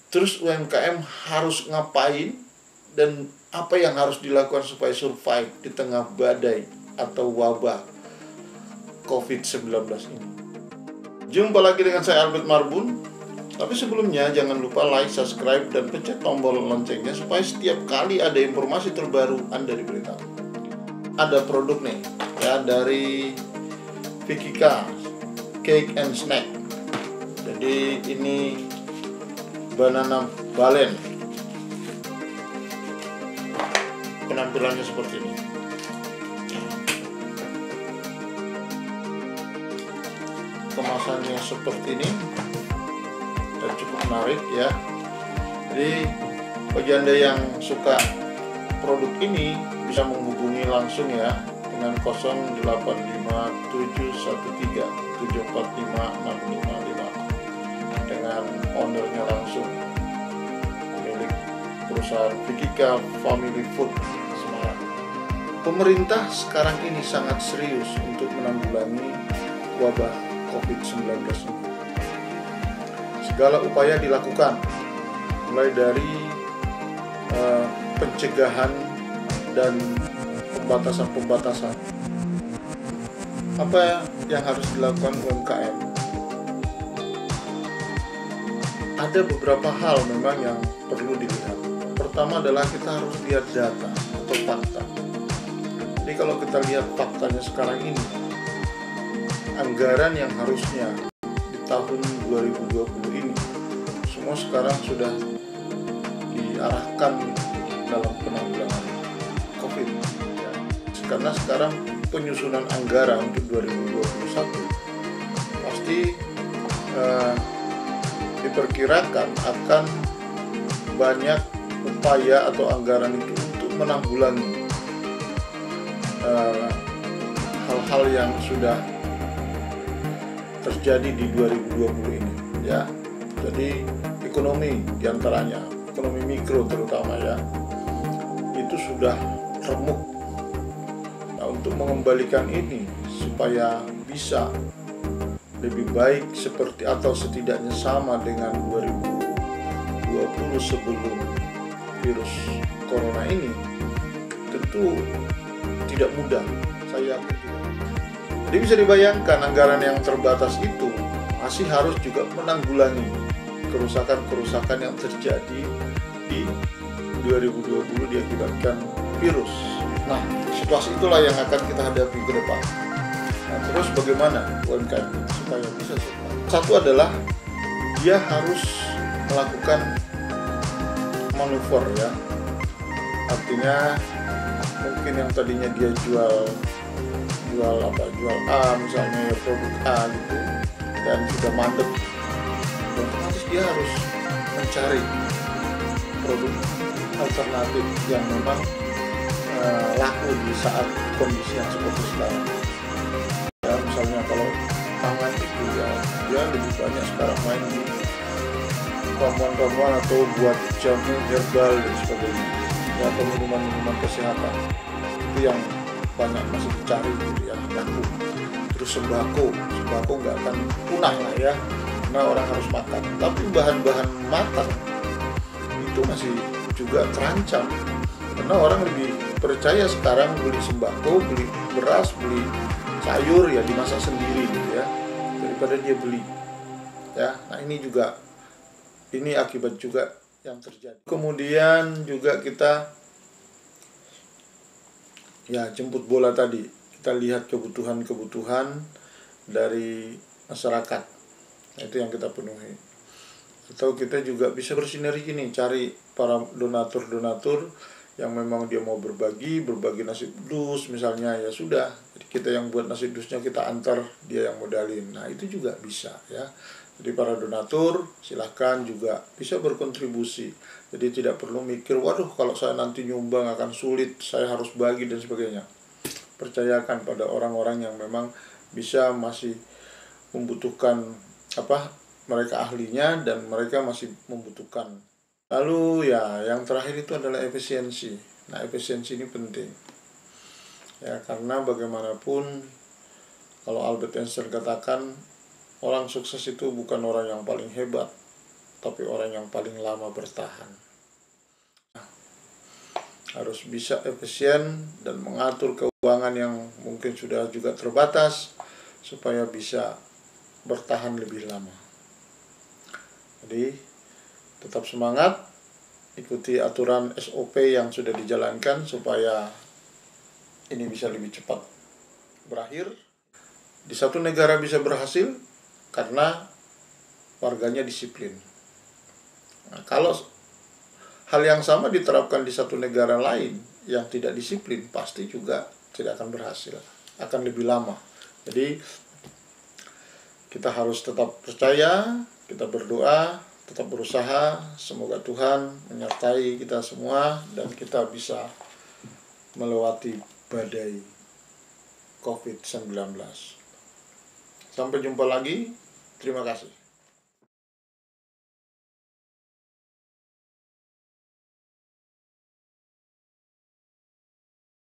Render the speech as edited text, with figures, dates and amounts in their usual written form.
Terus UMKM harus ngapain dan apa yang harus dilakukan supaya survive di tengah badai atau wabah COVID-19 ini. Jumpa lagi dengan saya Albert Marbun. Tapi sebelumnya jangan lupa like, subscribe, dan pencet tombol loncengnya supaya setiap kali ada informasi terbaru Anda diberitahu. Ada produk nih ya dari Vikika Cake and Snack. Jadi ini banana balen. Penampilannya seperti ini. Kemasannya seperti ini dan cukup menarik ya. Jadi bagi Anda yang suka produk ini bisa menghubungi langsung ya dengan 085137456555 dengan ownernya langsung, pemilik perusahaan Vikika Family Food Semarang. Pemerintah sekarang ini sangat serius untuk menanggulangi wabah COVID-19 ini. Segala upaya dilakukan, mulai dari pencegahan dan pembatasan-pembatasan. Apa yang harus dilakukan UMKM? Ada beberapa hal memang yang perlu dilihat. Pertama adalah kita harus lihat data atau fakta. Jadi kalau kita lihat faktanya sekarang ini, anggaran yang harusnya di tahun 2020 ini semua sekarang sudah diarahkan dalam penanggulangan COVID ya. Karena sekarang penyusunan anggaran untuk 2021 pasti diperkirakan akan banyak upaya atau anggaran itu untuk menanggulangi hal-hal yang sudah terjadi di 2020 ini ya. Jadi ekonomi diantaranya, ekonomi mikro terutama ya, itu sudah remuk. Nah, untuk mengembalikan ini supaya bisa lebih baik seperti atau setidaknya sama dengan 2020 sebelum virus corona ini, tentu tidak mudah. Saya yakin tidak. Jadi bisa dibayangkan anggaran yang terbatas itu masih harus juga menanggulangi kerusakan-kerusakan yang terjadi di 2020 diakibatkan virus. Nah, situasi itulah yang akan kita hadapi ke depan. Nah, terus bagaimana UMKM supaya bisa survive? Satu adalah dia harus melakukan manuver ya. Artinya mungkin yang tadinya dia jual A misalnya ya, produk A gitu, dan sudah mandek, otomatis dia harus mencari produk alternatif yang memang laku di saat kondisi yang seperti sekarang ya. Misalnya kalau pangan itu ya, dia lebih banyak sekarang main di ramuan-ramuan atau buat jamu herbal dan sebagainya ya, atau minuman-minuman kesehatan itu yang banyak masih dicari gitu ya, laku. Terus sembako nggak akan punah lah ya, karena orang harus makan. Tapi bahan-bahan makan itu masih juga terancam, karena orang lebih percaya sekarang beli sembako, beli beras, beli sayur ya dimasak sendiri gitu ya, daripada dia beli ya. Nah ini akibat juga yang terjadi. Kemudian juga kita ya jemput bola tadi, kita lihat kebutuhan dari masyarakat, itu yang kita penuhi. Atau kita juga bisa bersinergi nih, cari para donatur yang memang dia mau berbagi nasi dus misalnya, ya sudah, jadi kita yang buat nasi dusnya kita antar, dia yang modalin. Nah itu juga bisa ya. Jadi para donatur silahkan juga bisa berkontribusi. Jadi tidak perlu mikir, waduh kalau saya nanti nyumbang akan sulit, saya harus bagi dan sebagainya. Percayakan pada orang-orang yang memang bisa, masih membutuhkan mereka ahlinya dan mereka masih membutuhkan. Lalu ya yang terakhir itu adalah efisiensi. Nah efisiensi ini penting ya, karena bagaimanapun kalau Albert Einstein katakan, orang sukses itu bukan orang yang paling hebat, tapi orang yang paling lama bertahan. Harus bisa efisien dan mengatur keuangan yang mungkin sudah juga terbatas supaya bisa bertahan lebih lama. Jadi tetap semangat, ikuti aturan SOP yang sudah dijalankan supaya ini bisa lebih cepat berakhir. Di satu negara bisa berhasil karena warganya disiplin. Nah, kalau hal yang sama diterapkan di satu negara lain yang tidak disiplin, pasti juga tidak akan berhasil, akan lebih lama. Jadi kita harus tetap percaya, kita berdoa, tetap berusaha. Semoga Tuhan menyertai kita semua dan kita bisa melewati badai COVID-19. Sampai jumpa lagi. Terima kasih.